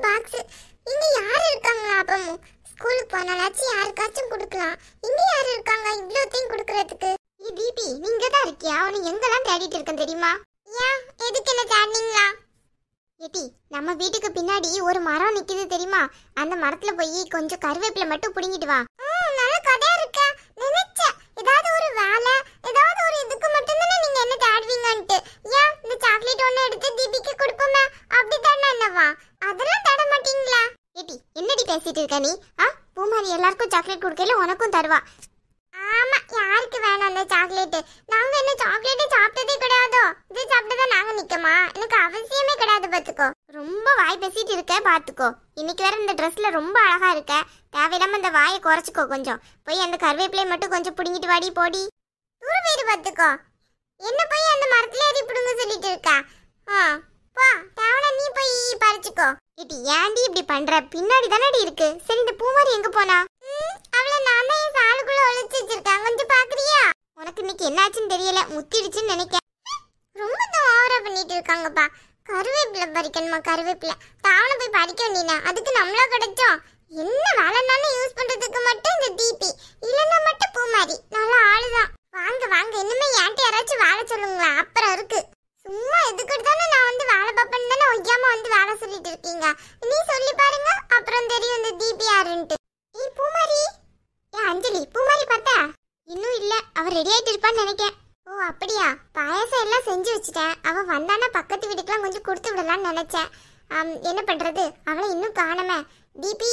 Box. இங்க யார் இருக்காங்க? அப்பமும் ஸ்கூலுக்கு போனாலாச்சும் யாருக்காச்சும் கொடுக்கலாம். இங்க யார் இருக்காங்க இவ்வளோத்தையும் கொடுக்கறதுக்கு? தீபி நீங்க தான் இருக்கியா? உனக்கு எங்கெல்லாம் தேடிட்டு இருக்கேன் தெரியுமா? ஏன் எதுக்கு என்ன தேடினீங்களா? ஏட்டி நம்ம வீட்டுக்கு பின்னாடி ஒரு மரம் நிக்குது தெரியுமா? அந்த மரத்துல போய் கொஞ்சம் கருவேப்பிலை மட்டும் புடுங்கிட்டு வா. நல்ல கதையா இருக்க. நினைச்சேன் ஏதாவது ஒரு வேலை ஏதாவது ஒரு இதுக்கு மட்டும் தானே நீங்க என்ன தேடுவீங்கன்ட்டு. ஏன் இந்த சாக்லேட் ஒண்ணு எடுத்து தீபிக்கு கொடுப்போமே அப்படித்தானே என்னவா? அதெல்லாம் தேட மாட்டீங்களா? ஏட்டி என்னடி பேசிட்டு இருக்க நீ? பூமாரி எல்லாருக்கும் சாக்லேட் கொடுக்கல உனக்கும் தருவா. ஆமா யாருக்கு வேணும் அந்த சாக்லேட்? நாங்க என்ன சாக்லேட்டே சாப்பிட்டதே கிடையாதோ? இது சாப்பிட்டதா நாங்க நிக்கமா? எனக்கு அவசியமே கிடையாது பாத்துக்கோ. ரொம்ப வாய் பேசிட்டு இருக்க பாத்துக்கோ. இன்னைக்கு வேற இந்த ட்ரெஸ்ல ரொம்ப அழகா இருக்க. தேவையில்லாம இந்த வாயை குறைச்சிக்கோ கொஞ்சம். போய் அந்த கருவேப்பிலையை மட்டும் கொஞ்சம் புடுங்கிட்டு வாடி போடி. தூர வீடு பாத்துக்கோ. என்ன போய் அந்த மரத்துல ஏறி புடுங்க சொல்லிட்டு இருக்கா? போ தேவனா நீ போய் பறிச்சுக்கோ. இடி ஏன்டி இப்படி பண்ற? பின்னாடி தானடி இருக்கு. சரி இந்த பூமாரி எங்க போனா? அவளை நான் தான் என் சாலுக்குள்ள ஒளிச்சு வச்சிருக்கேன். கொஞ்சம் பாக்குறியா? உனக்கு இன்னைக்கு என்னாச்சுன்னு தெரியல. முத்திடுச்சுன்னு நினைக்கிறேன். ரொம்ப தான் ஓவரா பண்ணிட்டு இருக்காங்கப்பா. கருவேப்பிலை பறிக்கணுமா? கருவேப்பிலை தாவணை போய் பறிக்க வேண்டினா அதுக்கு நம்மளா கிடைச்சோம். என்ன வேலைனாலும் யூஸ் பண்றதுக்கு மட்டும் இந்த தீபி, இல்லைன்னா மட்டும் பூமாரி. நல்லா ஆளுதான். வாங்க வாங்க இனிமே ஏன்ட்டு யாராச்சும் வேலை சொல்லுங்களா? அப்புறம் இருக்கு. சும்மா எதுக்கு தானே நான் வந்து வேலை பார்ப்பேன்னு தானே ஒய்யாம வந்து வேலை சொல்லிட்டு இருக்கீங்க. நீ சொல்லி பாருங்க அப்புறம் தெரியும் இந்த தீபி யாருன்ட்டு. பூமாரி அஞ்சலி பூமாரி பார்த்தா? இன்னும் இல்ல, அவ ரெடி ஆயிட்டு இருப்பான்னு நினைக்கிறேன். ஓ அப்படியா? பாயாசம் எல்லாம் செஞ்சு வச்சுட்டேன். அவ வந்தானா பக்கத்து வீட்டுக்குலாம் கொஞ்சம் கொடுத்து விடலாம்னு நினைச்சேன். என்ன பண்றது, அவளை இன்னும் காணமே. தீபி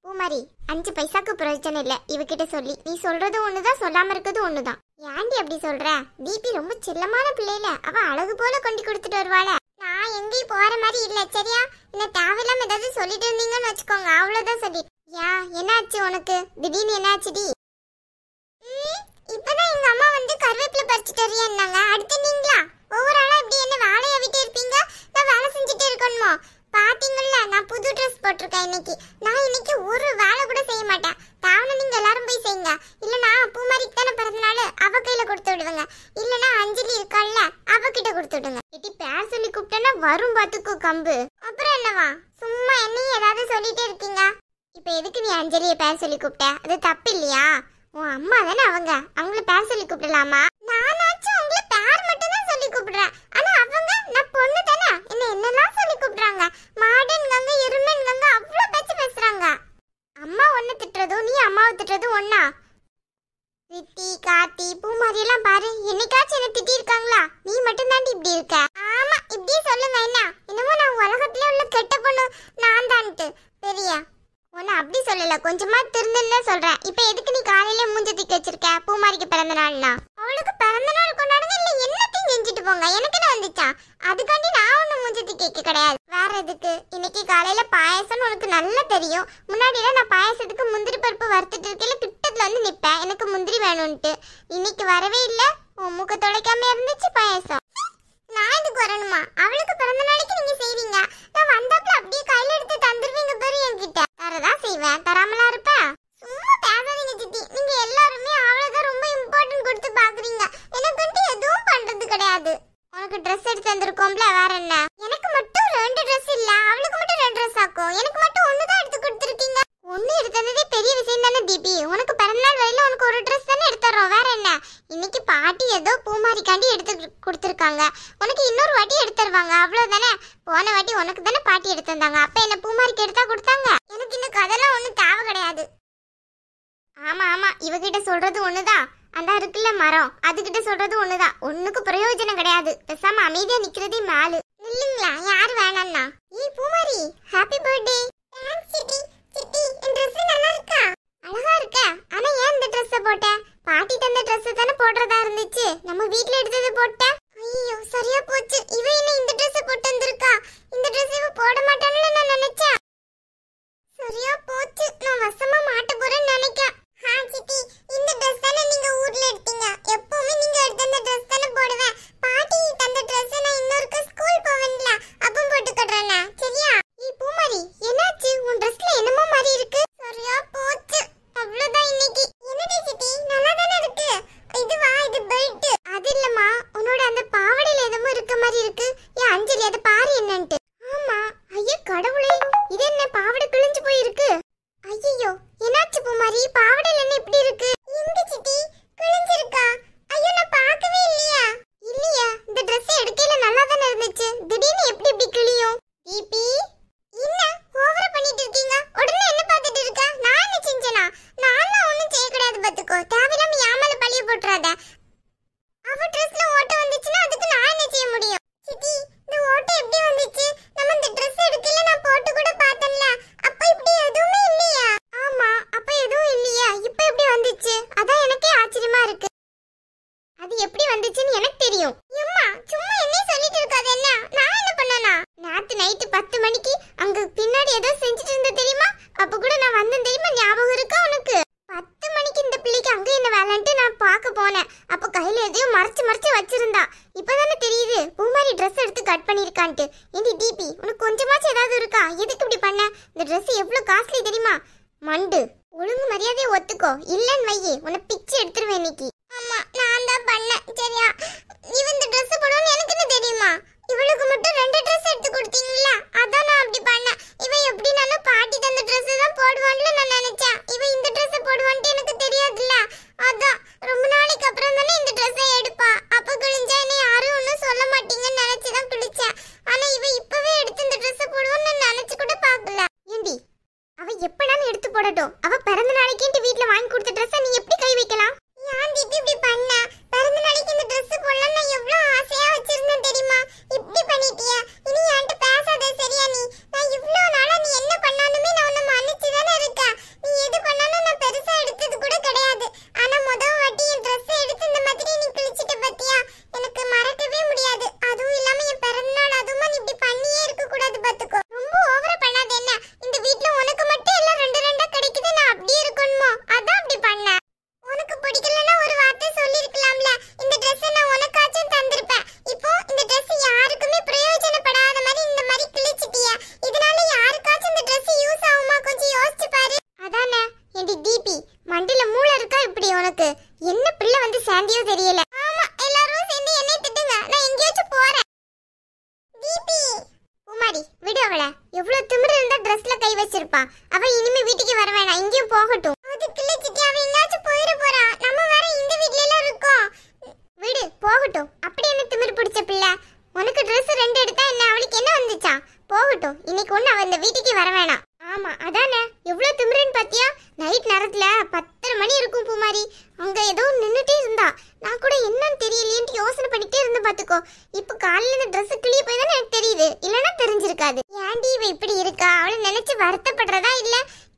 பூமாரி 5 பைசாக்கு பிரயோஜனம் இல்ல இவகிட்ட சொல்லி. நீ சொல்றது ஒண்ணுதான், சொல்லாம இருக்கிறது ஒண்ணுதான். ஏன்டி அப்படி சொல்ற? தீபி ரொம்ப செல்லமான பிள்ளைல. அவ அழகு போல கொண்டு கொடுத்துட்டு வருவாள. நான் எங்கேயும் போற மாதிரி இல்ல சரியா? என்ன தேவையில்லாம ஏதாவது சொல்லிட்டு இருந்தீங்கன்னு வச்சுக்கோங்க. அவ்வளவுதான் சொல்லி. என்னாச்சு உனக்கு? திடீர்னு என்னாச்சுடி? இப்பதான் எங்க அம்மா வந்து கருவேப்பிலை பறிச்சுட்டு வரியான்னாங்க. அடுத்து நீங்களா? ஒவ்வொரு ஆளா இப்படி என்ன வேலையை விட்டு இருப்பீங்க? நான் வேலை செஞ்சுட்டு இருக்கணுமோ? பாத்தீங்கல்ல நான் புது ட்ரெஸ் போட்டிருக்கேன் இன்னைக்கு. நான் இன்னைக்கு ஒரு வேலை கூட செய்ய மாட்டேன். தாவணை நீங்க எல்லாரும் போய் செய்யுங்க. இல்லனா பூமாரிக்கு தானே பிறந்தநாள், அவ கையில கொடுத்து விடுவாங்க. இல்லனா அஞ்சலி இருக்காள்ல அவகிட்ட கொடுத்து விடுங்க. இட்டி பேர் சொல்லி கூப்பிட்டேன்னா வரும் பாத்துக்கோ கம்பு. அப்புறம் என்னவா? சும்மா என்னையும் ஏதாவது சொல்லிட்டே இருக்கீங்க. இப்ப எதுக்கு நீ அஞ்சலியை பேர் சொல்லி கூப்பிட்ட? அது தப்பு இல்லையா? உன் அம்மா தானே அவங்கள பேர் சொல்லி கூப்பிடலாமா? நானாச்சும் உங்களை பேர் மட்டும் தான் சொல்லி கூப்பிடுறேன். ஆனா அவங்க நான் பொண்ணு தானே, என்னெல்லாம் சொல்லி கூப்பிடுறாங்க. மாடன் கங்க எருமன் கங்க அவ்வளவு பேச்சு பேசுறாங்க. அம்மா ஒண்ணு திட்டுறதும் நீ அம்மாவை திட்டுறதும் ஒண்ணா? ரித்தி கார்த்தி பூமாரி எல்லாம் பாரு, என்னைக்காச்சும் என்ன திட்டி இருக்காங்களா? நீ மட்டும் தாண்டி இப்படி இருக்க. ஆமா இப்படியே சொல்லுங்க. என்னமோ நான் உலகத்துல உள்ள கெட்ட பொண்ணு நான் தான்ட்டு. சரியா? உன்னை அப்படி சொல்லல, கொஞ்சமா திருந்துன்னு சொல்றேன். இப்ப எதுக்கு நீ காலையில மூஞ்ச தூக்கி வச்சிருக்க? பூமாரிக்கு பிறந்த நாள்னா அவளுக்கு பிறந்த நாள் கொண்டாடுங்க. இல்ல என்னத்தையும் செஞ்சுட்டு போங்க. எனக்கு என்ன வந்துச்சா? அதுக்காண்டி நான் ஒண்ணு மூஞ்ச தூக்கி வைக்க கிடையாது. வேற எதுக்கு? இன்னைக்கு காலையில பாயசம் உனக்கு நல்லா தெரியும். முன்னாடியெல்லாம் நான் பாயசத்துக்கு முந்திரி பருப்பு வறுத்துட்டு இருக்கல கிட்டத்துல வந்து நிப்பேன் எனக்கு முந்திரி வேணும்ட்டு. இன்னைக்கு வரவே இல்ல. உன் மூக்க தொலைக்காம இருந்துச்சு பாயசம். நான் இதுக்கு வரணுமா? அவளுக்கு பிறந்த நாளைக்கு நீங்க செய்வீங்க. நான் வந்தாப்புல அப்படியே கையில எடுத்து தந்துருவீங்க பாரு என்கிட்ட. தரதான் செய்வேன், தராமலா இருப்பேன். சும்மா பேசாதீங்க சித்தி. நீங்க எல்லாருமே அவளதான் ரொம்ப இம்பார்ட்டன்ட் கொடுத்து பாக்குறீங்க. எனக்கு எதுவும் பண்றது கிடையாது. உனக்கு ட்ரெஸ் எடுத்து தந்திருக்கோம்ல, வேற என்ன? எனக்கு மட்டும் 2 ட்ரெஸ் இல்ல, அவளுக்கு மட்டும் 2 ட்ரெஸ் ஆக்கும். எனக்கு மட்டும் ஒண்ணு தான் எடுத்து கொடுத்துருக்கீங்க. ஒண்ணு எடுத்ததே பெரிய விஷயம் தானே தீபி. உனக்கு பிறந்தநாள் வரையில உனக்கு ஒரு ட்ரெஸ் தானே எடுத்துறோம், வேற என்ன? இன்னைக்கு பாட்டி ஏதோ பூமாரிக்காண்டி எடுத்து கொடுத்துருக்காங்க. உனக்கு இன்னொரு வாட்டி எடுத்துருவாங்க, அவ்வளவுதானே. போன வாட்டி உனக்கு தானே பாட்டி எடுத்து வந்தாங்க. அப்ப என்ன பூமாரிக்கு எடுத்தா கொடுத்தாங்க? எனக்கு இந்த கதைலாம் ஒண்ணும் தேவை கிடையாது. ஆமா ஆமா இவகிட்ட சொல்றது ஒண்ணுதான். அந்த இருக்குல்ல மரம், அதுகிட்ட சொல்றது ஒண்ணுதான். ஒண்ணுக்கு பிரயோஜனம் கிடையாது. பேசாம அமைதியா நிக்கிறதே மேலு. இல்லீங்களா? யாரு வேணாம்னா? பூமாரி ஹாப்பி பர்த்டே. தேங்க்ஸ் சித்தி. சித்தி இந்த Dress நல்லா இருக்கா? அழகா இருக்க. ஆனா ஏன் இந்த Dress போட்ட? பாட்டி தந்த Dress தானே போடுறதா இருந்துச்சு. நம்ம வீட்ல எடுத்தது போட்ட. ஐயோ சரியா போச்சு. இவ என்ன இந்த Dress போட்டு வந்திருக்கா? இந்த Dress இவ போட மாட்டான்னு நான் நினைச்சேன். சரியா போச்சு. நான் வசமா மாட்ட போறேன்னு நினைக்கிறேன். சித்தி இந்த Dress தானே நீங்க ஊர்ல எடுத்தீங்க. எப்பவுமே நீங்க எடுத்த அந்த Dress தானே போடுவேன். பாட்டி தந்த Dress நான் இன்னொருக்க ஸ்கூல் போவேன்ல அப்ப போட்டுக்கறேனா? சரியா? பூமாரி என்னாச்சு? உன் Dressல என்னமோ மாதிரி இருக்கு. சரியா போச்சு. அவ்வளவுதான் இன்னைக்கு. என்னடி சித்தி நல்லா தானே இருக்கு. இதுவா? இது பெல்ட். அது இல்லம்மா, உன்னோட அந்த பாவாடையில என்னமோ இருக்க நைட்டு 10 மணிக்கு அங்க பின்னாடி ஏதோ செஞ்சுட்டு இருந்த தெரியுமா? அப்ப கூட நான் வந்தேன் தெரியுமா? ஞாபகம் இருக்கா உனக்கு? 10 மணிக்கு இந்த பிள்ளைக்கு அங்க என்ன வேலைன்ட்டு நான் பார்க்க போனேன். அப்ப கையில எதையோ மறைச்சு வச்சிருந்தா. இப்பதானே தெரியுது பூமாரி Dress எடுத்து கட் பண்ணிருக்கான்ட்டு. ஏண்டி டிபி, உனக்கு கொஞ்சமாச்சும் ஏதாவது இருக்கா? எதுக்கு இப்படி பண்ண? இந்த Dress எவ்வளவு காஸ்ட்லி தெரியுமா? மண்டு, ஒழுங்கு மரியாதையை ஒத்துக்கோ. இல்லன்னு வையே உன்னை பிச்சு எடுத்துருவேன் இன்னைக்கு. ஆமா, நான் தான் பண்ணேன். சரியா? இவன் இந்த Dress போடுவான்னு எனக்கு என்ன தெரியுமா? இவளுக்கு மட்டும் 2 Dress எடுத்து கொடுத்தீங்கல்ல, அதான் நான் அப்படி பண்ணேன். இவன் எப்படி நல்லா பாட்டி தந்த Dress தான் போடுவான்னு நான் நினைச்சேன். இவன் இந்த Dress போடுவான்ட்டு எனக்கு தெரியாதுல்ல. அதான் ரொம்ப நாளைக்கு அப்புறம் தானே இந்த Dress எடுப்பா. அப்ப கிழிஞ்சா என்ன யாரும் ஒன்றும் சொல்ல மாட்டீங்கன்னு நினைச்சுதான் கிழிச்சேன். ஆனா இவன் இப்பவே எடுத்து இந்த Dress போடுவான்னு நான் நினைச்சு கூட பார்க்கல. ஏண்டி, அவ எப்பனாலும் எடுத்து போடட்டும். அவ பிறந்த நாளைக்கு வீட்டுல வாங்கி கொடுத்த Dress நீ எப்படி கை வைக்கலாம்? ஏன் டிபி இப்படி பண்ண? பிறந்த நாளைக்கு இந்த Dress போடலாம் நான் எவ்வளவு ஆசையா வச்சிருந்தேன் தெரியுமா? இப்படி பண்ணிட்டியா? இனி என்கிட்ட பேசாத சரியா? நான் இவ்வளவு நாளா நீ என்ன பண்ணாலுமே நான் உன்னை மன்னிச்சு தானே இருக்கேன். நீ எது பண்ணாலும் நான் பெருசா எடுத்தது கூட கிடையாது. ஆனா முதல் வாட்டி என் Dress எடுத்து இந்த மாதிரி நீ கிழிச்சிட்ட பத்தியா? எனக்கு மறக்கவே முடியாது. அதுவும் இல்லாம என் பிறந்த நாள் அதுமா நீ இப்படி பண்ணியே இருக்க கூடாது பாத்துக்கோ. ரொம்ப ஓவரா பண்ணாத என்ன? இந்த வீட்ல உனக்கு மட்டும் எல்லாம் 2 கிடைக்குது, நான் அப்படியே இருக்கணுமோ? அதான் அப்படி பண்ண. உனக்கு பிடிக்கலன்னா ஒரு வார்த்தை சொல்லிருக்கலாம்ல. இந்த Dress நான் உனக்காச்சும் தந்திருப்பேன். இப்போ இந்த Dress யாருக்குமே பிரயோஜனப்படாத மாதிரி இந்த மாதிரி கிழிச்சிட்டிய. இதனால யாருக்காச்சும் இந்த Dress யூஸ் ஆகுமா? கொஞ்சம் யோசிச்சு பாரு. அதானே ஏண்டி டிபி, மண்டில மூளை இருக்கா இப்படி உனக்கு? என்ன பிள்ளை வந்து சேர்ந்தியோ தெரியல. ஆமா, எல்லாரும் சேர்ந்து என்னை திட்டுங்க. நான் எங்கேயாச்சும் போறேன். டிபி பூமாரி, விடு அவளை. எவ்வளவு திமிரு இருந்தா Dressல கை வச்சிருப்பா. அவ இனிமே வீட்டுக்கு வர வேணாம், எங்கேயும் போகட்டும். அது கிழிச்சிட்டு அவ எங்கேயாச்சும் போயிட போறா. நம்ம வேற இந்த வீட்ல எல்லாம் இருக்கோம். விடு போகட்டும். அப்படி என்ன திமிரு பிடிச்ச பிள்ளை? உனக்கு Dress 2 எடுத்தா என்ன, அவளுக்கு என்ன வந்துச்சா? போகட்டும், இன்னைக்கு ஒண்ணு அவ இந்த வீட்டுக்கு வர வேணாம். ஆமா அதானே, எவ்வளவு திமிருன்னு பாத்தியா? நைட் நேரத்துல 10:30 மணி இருக்கும் பூமாரி. அங்க ஏதோ நின்னுட்டே இருந்தா. நான் கூட என்னன்னு தெரியலையேன்னு யோசனை பண்ணிட்டே இருந்து பாத்துக்கோ. இப்ப காலையில இந்த Dress கிளிய போய் தானே எனக்கு தெரியுது. இல்லன்னா தெரிஞ்சிருக்காது. ஏன்டி இவ இப்படி இருக்கா? அவளை நினைச்சு வருத்தப்படுறதா இல்ல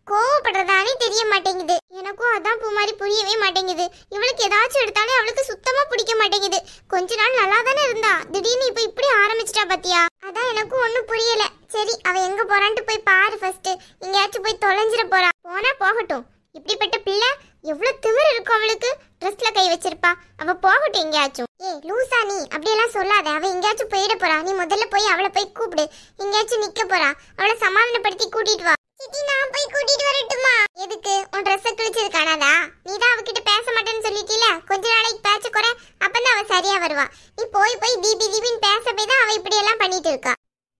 கோவப்படுறதானே தெரிய மாட்டேங்குது. எனக்கும் அதான் பூமாரி புரியவே மாட்டேங்குது. இவளுக்கு ஏதாச்சும் எடுத்தாலே அவளுக்கு சுத்தமா பிடிக்க மாட்டேங்குது. கொஞ்ச நாள் நல்லா தானே இருந்தா, திடீர்னு இப்ப இப்படி ஆரம்பிச்சிட்டா பாத்தியா? அதான் எனக்கும் ஒண்ணும் புரியல. சரி, அவ எங்க போறான்ட்டு போய் பாரு ஃபர்ஸ்ட். எங்கேயாச்சும் போய் தொலைஞ்சிட போறா. போனா போகட்டும். இப்படிப்பட்ட பிள்ளை எவ்வளவு திமிரு இருக்கும் அவளுக்கு. Dressல கை வச்சிருப்பா. அவ போகட்டும் எங்கேயாச்சும். லூசா நீ அப்படியெல்லாம் சொல்லாத. அவ எங்கேயாச்சும் போயிட போறா. நீ முதல்ல போய் அவளை போய் கூப்பிடு. எங்கேயாச்சும் நிக்க போறா. அவளை சமாதானப்படுத்தி கூட்டிட்டு வா. சித்தி, நான் போய் கூட்டிட்டு வரட்டுமா? எதுக்கு? உன் Dress கிழிச்சது காணாதா? நீ தான் அவகிட்ட பேச மாட்டேன்னு சொல்லிட்டீல. கொஞ்ச நாளைக்கு பேச்ச குறை, அப்பதான் அவ சரியா வருவா. நீ போய் டிபின்னு பேச போய் தான் அவ இப்படி எல்லாம் பண்ணிட்டு இருக்கா.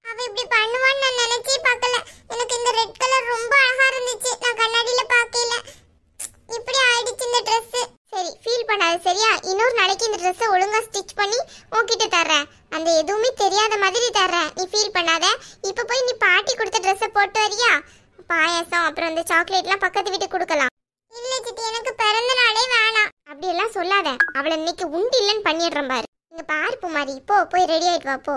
அவ இப்படி பண்ணுவான்னு நான் நினைச்சே பார்க்கல. எனக்கு இந்த ரெட் கலர் ரொம்ப அழகா இருந்துச்சு. நான் கண்ணாடியில பார்க்கல. இப்படி ஆயிடுச்சு இந்த Dress. சரி, ஃபீல் பண்ணாத சரியா? இன்னொரு நாளைக்கு இந்த Dress ஒழுங்கா ஸ்டிச் பண்ணி உன்கிட்ட தர்றேன். அந்த எதுவுமே தெரியாத மாதிரி தர்றேன். நீ ஃபீல் பண்ணாத. இப்ப போய் நீ பாட்டி கொடுத்த Dress போட்டு வரியா? பாயாசம் அப்புறம் இந்த சாக்லேட்லாம் பக்கத்து வீட்டு கொடுக்கலாம். இல்ல சித்தி, எனக்கு பிறந்த நாளே வேணாம். அப்படி எல்லாம் சொல்லாத. அவளை இன்னைக்கு உண்டு இல்லைன்னு பண்ணிடுறேன் பாரு. இங்க பாரு பூமாரி, போய் ரெடி ஆயிட்டு வா போ.